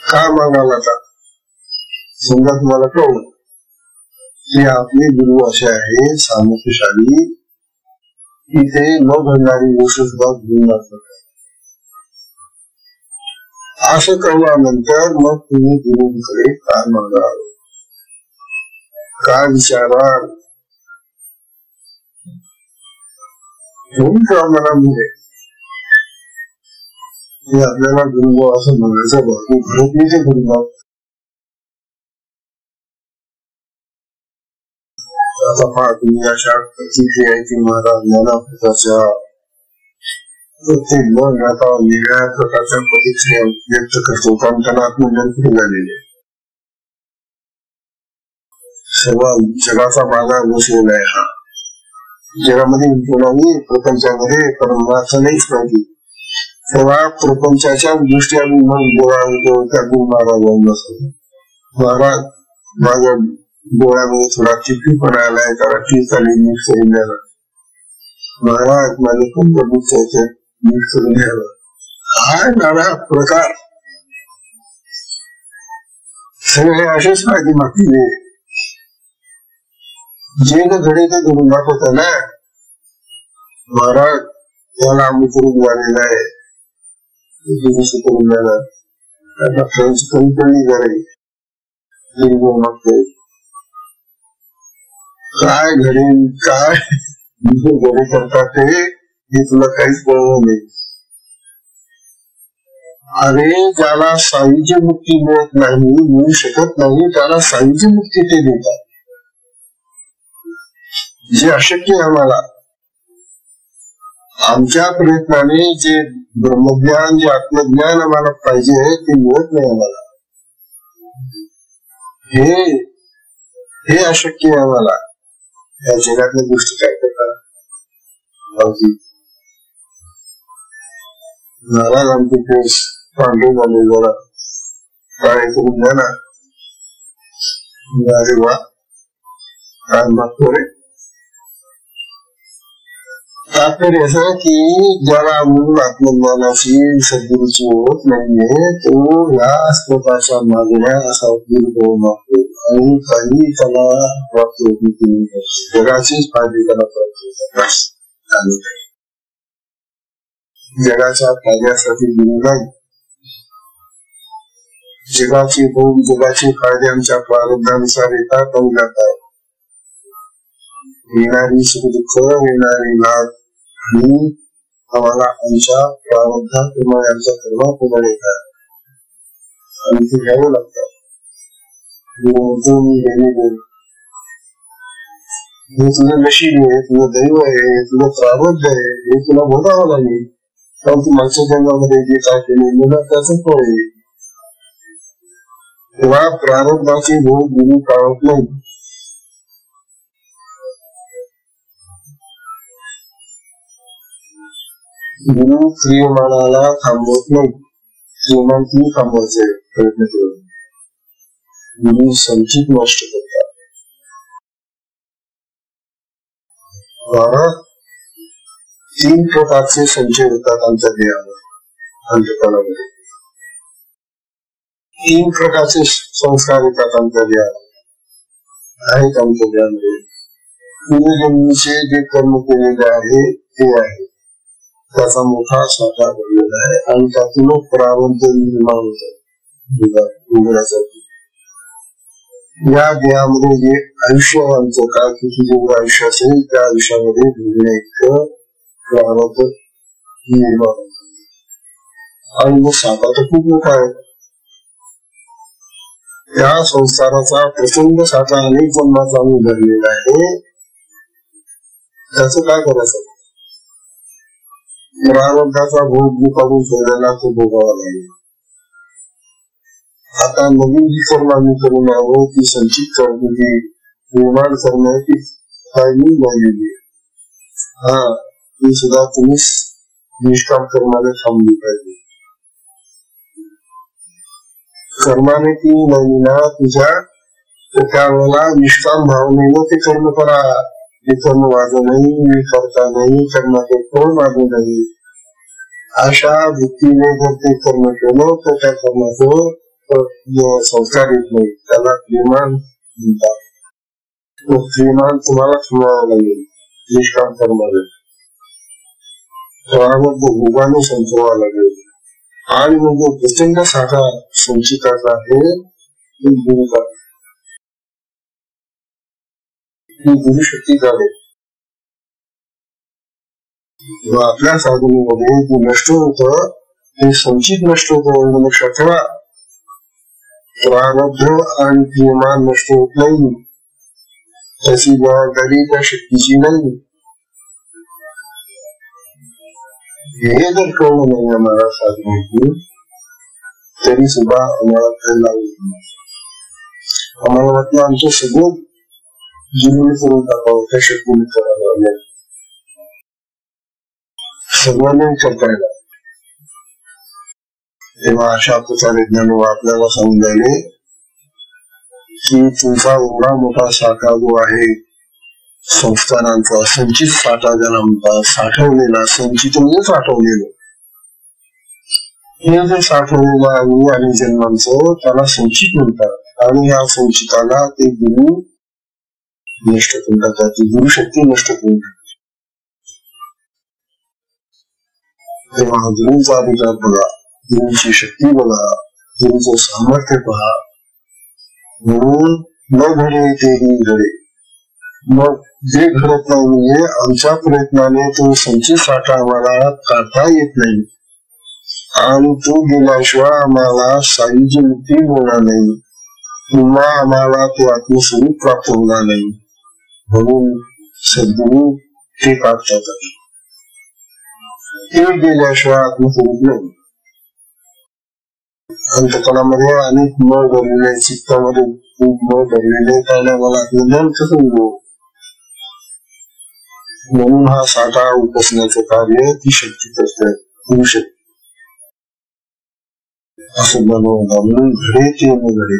काय मागाल आता. समजा तुम्हाला कळलं की आपले गुरु असे आहे सामर्थ्यशाली की ते न घडणारी गोष्ट सुद्धा घडून दाखवतात. असं कळल्यानंतर मग तुम्ही गुरुंकडे काय मागाल काय विचाराल मनामध्ये आपल्याला गुरु असं म्हणायचं बघ घडत नाही ते गुरु. आता पहा तुम्ही अशा प्रतिक्रिया की महाराज ज्ञानाप्रताच्या प्रत्येक मन आता वेगळ्या प्रकारच्या प्रतिक्रिया व्यक्त करतो कारण त्यांना आत्मज्ञान कुठे झालेले. सर्व जगाचा बाजार बसलेला आहे हा. जगामध्ये नाही प्रपंचामध्ये परमार्थ नाहीच नाही. तेव्हा प्रपंचाच्या दृष्ट्या मन डोळा त्या गुरु महाराजांना महाराज माझ्या डोळ्यामध्ये थोडा चिपीपणा आलाय त्याला ठीक आली नीट करून द्यायला. महाराज माझे खूप दुःख होते नीट करून द्यायला. काय नाना प्रकार सगळे असेच माहिती मागतील. जे न घडे ते घडून दाखवत ना. महाराज त्याला आम्ही करून झालेला आहे करून द्यायला. त्यांना फ्रेंच कमी पडली जरा मागतोय काय घडेल काय घडे करतात ते तुला काहीच कळलं नाही. अरे ज्याला साईची मुक्ती मिळत नाही मिळू शकत नाही त्याला साईची मुक्ती ते देतात. जे अशक्य आहे आम्हाला आमच्या प्रयत्नाने जे ब्रह्मज्ञान जे आत्मज्ञान आम्हाला पाहिजे ते मिळत नाही आम्हाला. हे अशक्य आहे आम्हाला. या जगातल्या गोष्टी काय करतात महाराज आमचे केस पांढरे झाले जरा काय करून द्या ना. अरे वा काय मागतो रे. तात्पर्य असं की ज्याला मूळ आत्मज्ञानाची सद्गुरूची होत नाहीये तो या स्वतःच्या मागण्या असा गुरु मागतो आणि काही त्याला प्राप्त होत नाही. जगाचेच फायदे त्याला प्राप्त होतात. जगाच्या फायद्यासाठी गुरु नाही. जगाचे फायदे आमच्या प्रारब्धानुसार येतात आणि जातात. येणारी सुखदुःख येणारी लाभ आणि आम्हाला आमच्या प्रारब्धाप्रमाणे आमच्या कर्माप्रमाणे येतात आणि ते घ्यावं लागतात. हे तुझं नशीब आहे तुझं दैव आहे तुझं प्रारब्ध आहे हे तुला भोगावं लागेल. कारण तू मागच्या जन्मामध्ये जे काय केले मला त्याच फळ आहे. तेव्हा प्रारब्धाचे भोग गुरु टाळत नाही. गुरु क्रियमानाला थांबवत नाही. क्रियमान तुम्ही थांबवायचे प्रयत्न करू. गुरु संचित नष्ट करतात. तीन प्रकारचे संचय होतात आमच्या देहावर अंतःकरणामध्ये. तीन प्रकारचे संस्कार येतात आमच्या देहावर आहेत आमच्या देहामध्ये. पूर्वजन्मीचे जे कर्म केलेले आहे ते आहे त्याचा मोठा साठा भरलेला आहे आणि त्यातून प्रारब्ध निर्माण होत. या देहामध्ये जे आयुष्य आमचं काय किती जेवढं आयुष्य असेल त्या आयुष्यामध्ये भरणे इतकं प्रारब्ध निर्माण होत आणि मग साठा तर खूप मोठा आहे. त्या संसाराचा प्रचंड साठा अनेक जन्माचा आम्ही भरलेला आहे. त्याचं काय करायचं. प्रारब्धाचा भोग काढून ठेवलेला तो भोगावा लागेल. आता नवीन जी कर्म आम्ही करून आहोत ती संचित करण्याची निर्माण करण्याची फायली लावलेली आहे. हा ती सुद्धा तुम्ही निष्काम कर्माने थांबली पाहिजे. कर्माने ती नाही ना तुझ्या, त्यावेळेला निष्काम भावनेनं ते कर्म करा. हे कर्म माझं नाही, मी करता नाही, कर्माचे फळ माझं नाही, अशा वृत्तीने जर ते कर्म केलं तर त्या कर्माचं संस्कार येत नाही. त्याला प्रेमान म्हणतात. तो प्रेमान तुम्हाला सुनावा लागेल निष्काम कर्माने. भोगाने संपवा लागेल. आणि मग प्रचंड साठा संचिताचा आहे गुरुशक्ती झाले. आपल्या साधनेमध्ये जे नष्ट होत ते संचित नष्ट होत. लक्षात ठेवा, प्रारब्ध आणि प्रेमान नष्ट होत नाही. त्याची जबाबदारी त्या शक्तीची नाही. हे जर कळलं नाही आम्हाला साधनेतून, तरी सुद्धा आम्हाला खायला आम्हाला वाटलं आमचं सगळं जीवन करून टाकावं, त्या शक्तीने करायला सगळ्यांना करता. तेव्हा अशा प्रकारे ज्ञान आपल्याला समजायले की तुमचा एवढा मोठा साठा जो आहे संस्कारांचा, संचित साठा ज्याला म्हणतात, साठवलेला, संचित म्हणजे साठवलेलं, हे जे साठवलेलं आहे आणि जन्मांचं त्याला संचित म्हणतात. आणि या संचिताला ते गुरु नष्ट करून टाकतात, ती गुरुशक्ती नष्ट करून टाकतात. तेव्हा गुरुचा अधिकार बघा, गुरुची शक्ती बघा, गुरुचं सामर्थ्य पहा. म्हणून न घडे तेही घडे. मग जे घडत नाही म्हणजे आमच्या प्रयत्नाने तो संचित साठा आम्हाला काढता येत नाही आणि तो गेल्याशिवाय आम्हाला साईची मुक्ती होणार नाही किंवा आम्हाला तो आत्मस्वरूप प्राप्त होणार नाही. म्हणून सद्गुरु ते काढतात. ते गेल्याशिवाय आत्मस्वरूप नाही. अंतकणामध्ये अनेक न धरलेले, चित्तामध्ये खूप न धरलेले, त्याला मला ज्ञान कसं होईल. म्हणून हा साठा उपसण्याचं कार्य ती शक्ती करते, गुरुशक्ती. असं बनवता म्हणून घडे ते न घडे.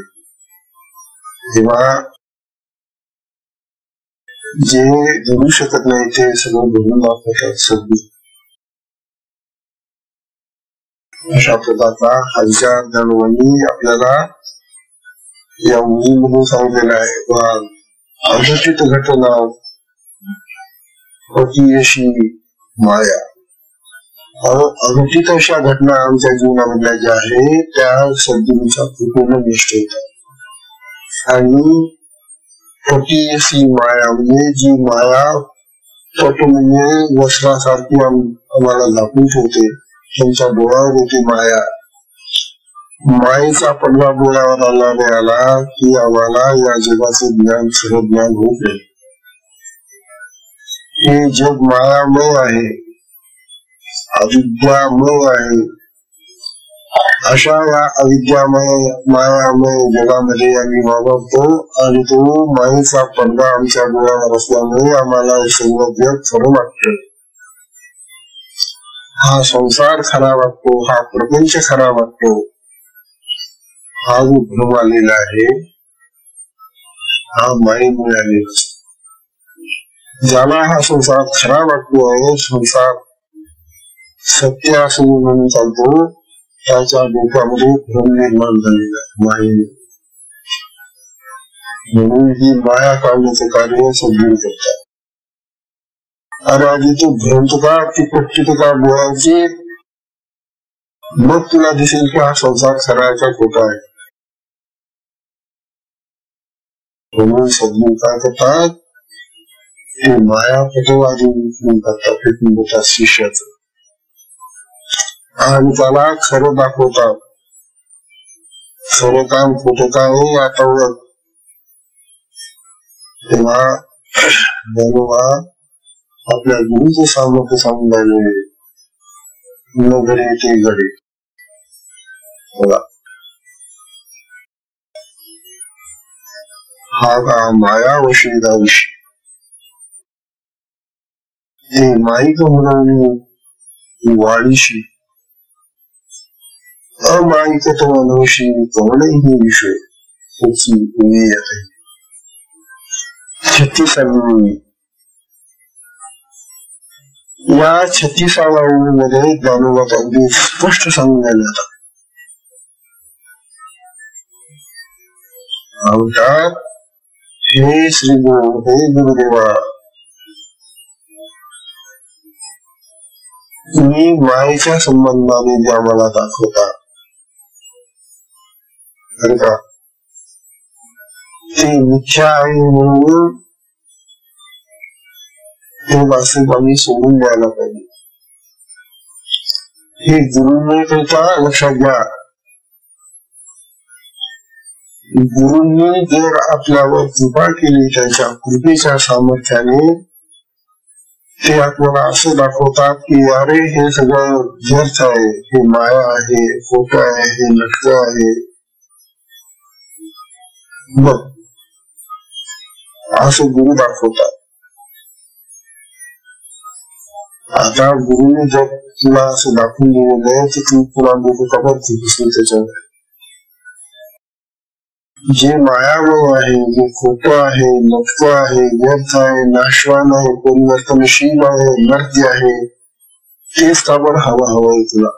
तेव्हा जे घडू शकत नाही ते सगळं घडून दाखवतात सद्गुरू. अशा प्रकारचा हालचाल ज्ञानवाणी आपल्याला या उंचीमधून सांगितलेला आहे. अघटित घटना अशी माया. अघटित अशा घटना आमच्या जीवनामधल्या ज्या आहेत त्या सद्गुरूच्या कृपेने निष्ठ होतात. आणि अशी माया म्हणजे जी माया पट म्हणजे वस्त्रासारखी आम्हाला झाकून ठेवते, त्यांच्या डोळ्यावर होती माया. मायेचा पडदा डोळ्यावर आला नाही आला की आम्हाला या जगाचं ज्ञान, खरं ज्ञान होत नाही. हे जग मायामय आहे, अविद्यामय आहे. अशा या अविद्यामय मायामय जगामध्ये आम्ही वावरतो आणि तो मायेचा पडदा आमच्या डोळ्यावर असल्यामुळे आम्हाला सगळं जग खरं वाटतं. हा संसार खरा वाटतो, हा प्रपंच खरा वाटतो. हा जो भ्रम आलेला आहे हा मायेमुळे आलेला. ज्याला हा संसार खरा वाटतो आहे, संसार सत्य असं म्हणून चालतो, त्याच्या डोक्यामध्ये भ्रम निर्माण झालेला आहे मायेने. म्हणून ही माया काढण्याचं कार्य सद्गुरू करतात. अरे आधी तू भ्रमतो का, ती पट्टी का डोळ्याची, मग तुला दिसेल की हा संसार खरा आहे का खोटा आहे. म्हणून सद्गुरू काय करतात, ते माया पटवादी करतात, फेकून देतात शिष्याच आणि त्याला खरं दाखवतात. खरं काम खोटं काम हे आता ओळख. तेव्हा ज्ञानोबा आपल्या गुरुचं सामर्थ्य सांगून राहिले, न घडे ते घडे. बघा हा मायावशेदा विषय हे माईक म्हणून वाळीशी अमायिकत्वानवशी कोणही विषय आहे. 36वी या 36व्या ओळीमध्ये ज्ञानोबात अगदी स्पष्ट सांगून जातात. हे श्री गुरु, हे गुरुदेवा, तुम्ही मायेच्या संबंधाने ज्या मला दाखवता का ते मिथ्या आहे म्हणून ते वास्तविक आम्ही सोडून द्यायला पाहिजे. हे गुरुने त्याचा लक्षात घ्या. गुरुंनी जर आपल्यावर कृपा केली त्याच्या कृपेच्या सामर्थ्याने ते आपल्याला असं दाखवतात की अरे हे सगळं व्यर्थ आहे, हे माया आहे, खोटं आहे, हे नष्ट आहे. बघ असं गुरु दाखवतात. आता गुरुने जर तुला असं दाखवून दिलेलं आहे तर तू तुला डोकं का बघतो त्याच्यावर. जे मायामय आहे, जे खोटं आहे, नष्ट आहे, व्यर्थ आहे, नाशवान आहे, परिवर्तनशील आहे, मर्त्य आहे, तेच का बरं हवं आहे तुला,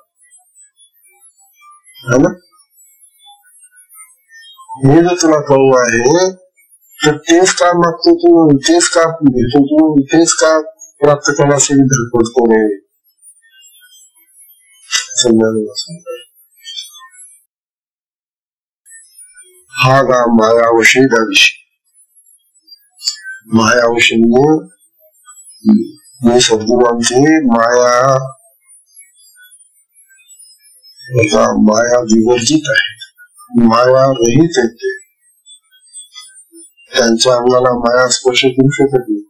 है ना? हे जर तुला कळलं आहे तर तेच का मागतो तू, तेच का घेतो तू, तेच का प्राप्त करण्यासाठी धडपडतो रे. हा मायावशेदा विषय. मायावशे म्हणजे सद्गुरूंचे माया विवर्जित आहे, माया रहित येते. त्यांच्या अंगाला माया स्पर्श करू शकत नाही.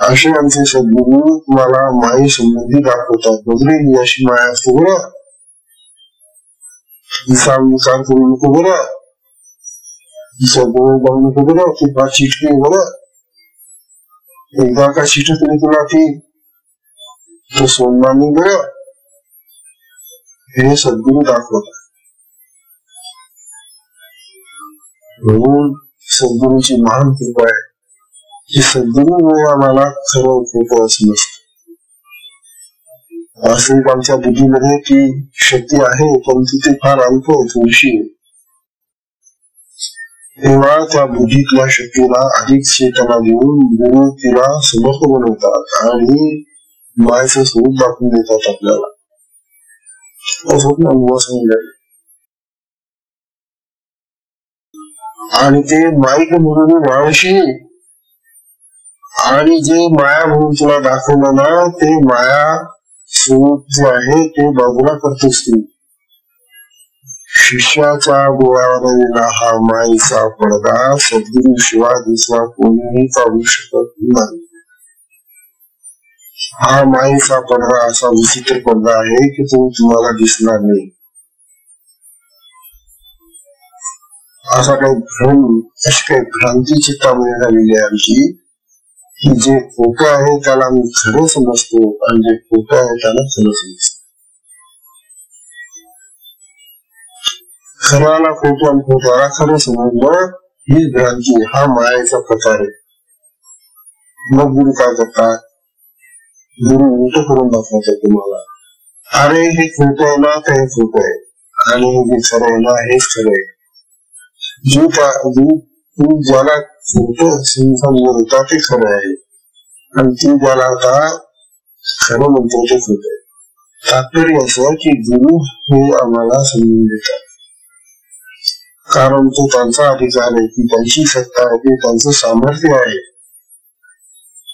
असे आमचे सद्गुरू तुम्हाला माये संबंधी दाखवतात. वगैरे ही अशी माया असते बरं, हिचा विचार करू नको बरं, हिचा गोळ जाऊ नको बरं, ती का चिटकी बरं, एकदा का चिटकली तुला ती तो सोडणार नाही बरं. हे सद्गुरू दाखवतात. म्हणून सद्गुरूची महान कृपा आहे की सद्गुरूमुळे आम्हाला खरं खोटं असं नसतं. वास्तविक आमच्या बुद्धीमध्ये ती शक्ती आहे परंतु ते फार अल्प थोडीशी. तेव्हा त्या बुद्धीतल्या शक्तीला अधिक चेतना देऊन गुरु तिला समर्थ बनवतात आणि मायेचं स्वरूप दाखवून देतात आपल्याला. अनुभव सांगितलं. आणि ते माईक म्हणून वाळशी आणि जे माया म्हणून तुला दाखवलं ना ते माया स्वरूप जे आहे ते बाजूला करतोस तू. शिष्याच्या डोळ्यावर हा माईचा पडदा सद्गुरु शिवाय दुसरा कोणीही काढू शकत नाही. हा माईचा पडदा असा विचित्र पडदा आहे की तो तुम्हाला दिसणार नाही. असा काही भ्रम, अशी काही भ्रांती चित्तामध्ये झालेली आहे आमची की जे खोटं आहे त्याला आम्ही खरं समजतो आणि जे खोटं आहे त्याला खरं समजतो. खराला खोटं आणि खोट्याला खरं समजणं ही भ्रांती, हा मायाचा प्रकार आहे. मग गुरु काय करतात, गुरु उलट करून दाखवतात तुम्हाला. अरे हे खोटं आहे ना तर हे खोटं आहे आणि हे खरं आहे ना हेच खरं आहे. तू ज्याला खोटं समजता ते खरं आहे आणि तू ज्याला आता खरं म्हणतो ते खोटं आहे. तात्पर्य असं की गुरु हे आम्हाला समजून देतात कारण तो त्यांचा अधिकार आहे की त्यांची सत्ता आहे, ते त्यांचं सामर्थ्य आहे.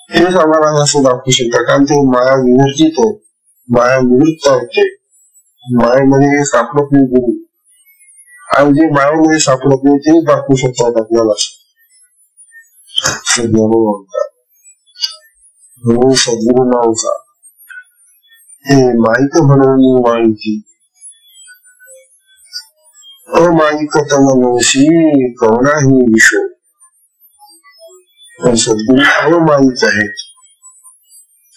हेच आम्हाला असं दाखवू शकतात कारण ते माया विवर्जित आहे, माया निवृत्त होते, मायेमध्ये सापडत नाही गुरु. आणि जे मायामध्ये सापडत नाही ते दाखवू शकतात आपल्याला. सद्गुरु नावचा हे माहित म्हणून माहिती अमायिकतमनोसी कवना ही विषो, पण सद्गुरु अमायिक आहेत.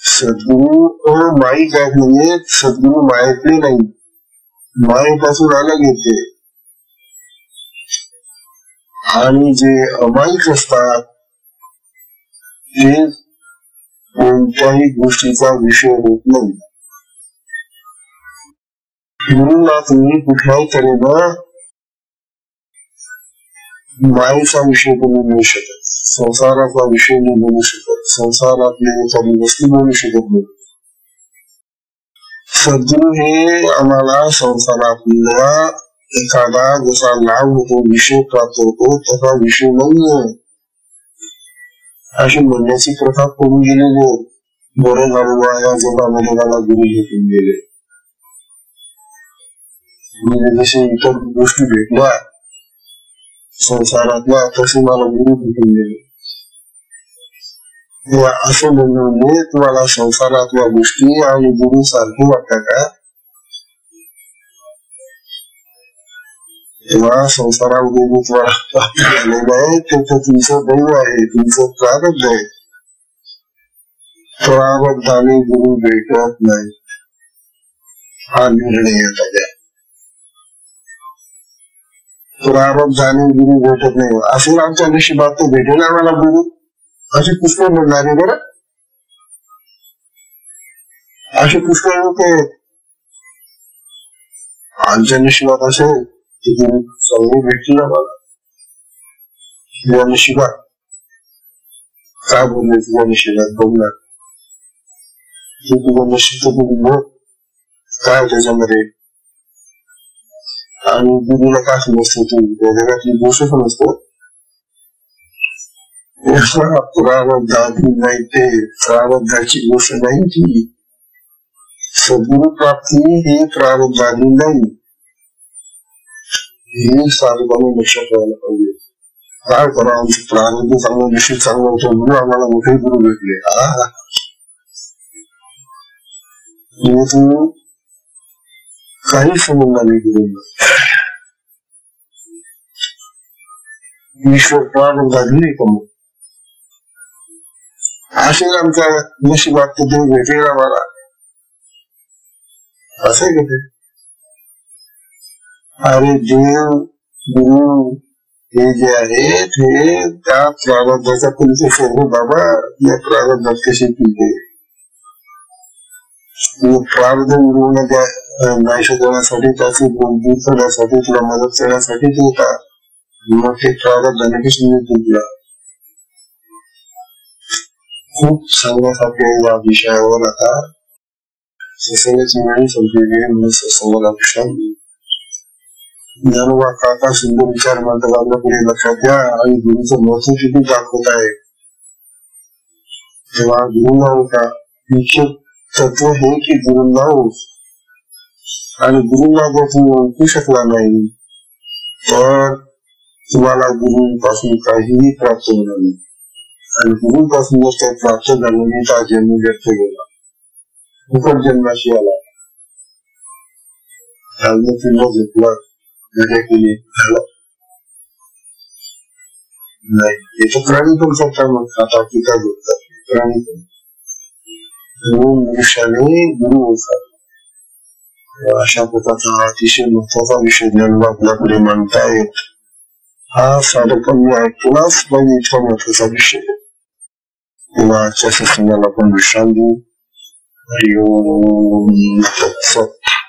सद्गुरु अमायिक आहेत म्हणजे सद्गुरु मायेतले नाही, मायेपासून अलग येते. आणि जे अमायिक असतात ते कोणत्याही गोष्टीचा विषय होत नाही. गुरुला तुम्ही कुठल्याही तऱ्हेनं मायेचा विषय बोलू नाही शकत, संसाराचा विषय नाही बोलू शकत, संसारातले एखादी वस्तू बोलू शकत नाही. सद्गुरु हे आम्हाला संसारातला एखादा जसा लाभ होतो, विषय प्राप्त होतो, तसा विषय नाहीये अशी म्हणण्याची प्रथा करून गेलेली. बरं झालं या जगामध्ये मला गुरु भेटून गेले. म्हणजे जसे इतर गोष्टी भेटल्या संसारातल्या तसे मला गुरु भेटून गेले. असं म्हणजे तुम्हाला संसारातल्या गोष्टी आणि गुरु सारखी वाटतात का? तेव्हा संसारामध्ये तुम्हाला प्राप्त झालेलं आहे त्याचं तुमचं दैव आहे, तुमचं प्रारब्ध आहे. प्रारब्धाने गुरु भेटत नाही हा निर्णय येतो. प्रारब्धाने गुरु भेटत नाही असेल आमच्या नशिबात तो भेटेल आम्हाला गुरु असे पुष्कळ म्हणणारे. बरं असे पुष्कळ लोक आमच्या नशिबात असेल की गुरु चांगले भेटले आम्हाला. तुझ्या नशिबात काय बोलले? तुझ्या नशिबात बघणार तू तुझं नशीब बघून बघ काय त्याच्यामध्ये. आणि गुरुला काय समजतो तू त्या जगातली गोष्ट नसतो. प्रारब्धाची नाही ते प्रारब्धाची गोष्ट नाही ती. सद्गुरु प्राप्ती ही प्रारब्धानी नाही हे साधकाने लक्षात ठेवायला पाहिजे. काय करा आमचं प्रारब्ध चांगलं नशीब चांगलं होतं म्हणून आम्हाला मोठे गुरु भेटले. तू काही समजणार नाही गुरुंना. ईश्वर प्रारब्धानी नाही कमव असेल आमच्या नशिबात ते देव भेटेल आम्हाला असं आहे का? अरे देव गुरु हे जे आहेत हे त्या प्रारब्धाचा तुमचे सर्व बाबा या प्रारब्धात कशी पिके प्रारब्ध मिळवण्याच्या नाश करण्यासाठी त्याची दूर करण्यासाठी तुला मदत करण्यासाठी ते येतात. मग ते प्रारब्धाने कशी मिळते तुला. खूप सांगण्यासारखे या विषयावर आता सत्संगाची वेळ संपलेली म्हणून सत्संगाला विश्रांती. ज्ञानोबा काका सुंदर विचार मांडतात आपल्या पुढे लक्षात घ्या आणि गुरुचं महत्व किती दाखवत आहे. तेव्हा गुरुला होता मुख्य तत्व हे की गुरुला ओळख. आणि गुरुला जर तुम्ही ओळखू शकला नाही तर तुम्हाला गुरुपासून काहीही प्राप्त होणार नाही. आणि गुरुपासून जर काही प्राप्त झालं नाही तर जन्म व्यर्थ गेला, फुकट जन्माशी आला. झोपला मजा केली झालं नाही. याचं प्राणी पण करतात मग खाता पिता झोपतात प्राणी पण. म्हणून मनुष्याने गुरु ओळखावा. अशा प्रकारचा अतिशय महत्वाचा विषय ज्ञानोबा आपल्याकडे मांडतायत. हा साधकांनी ऐकलाच पाहिजे इतका महत्वाचा विषय. तेव्हा आजच्या सत्संगाला आपण विश्रांती देऊ. हरि ओम तत्सत.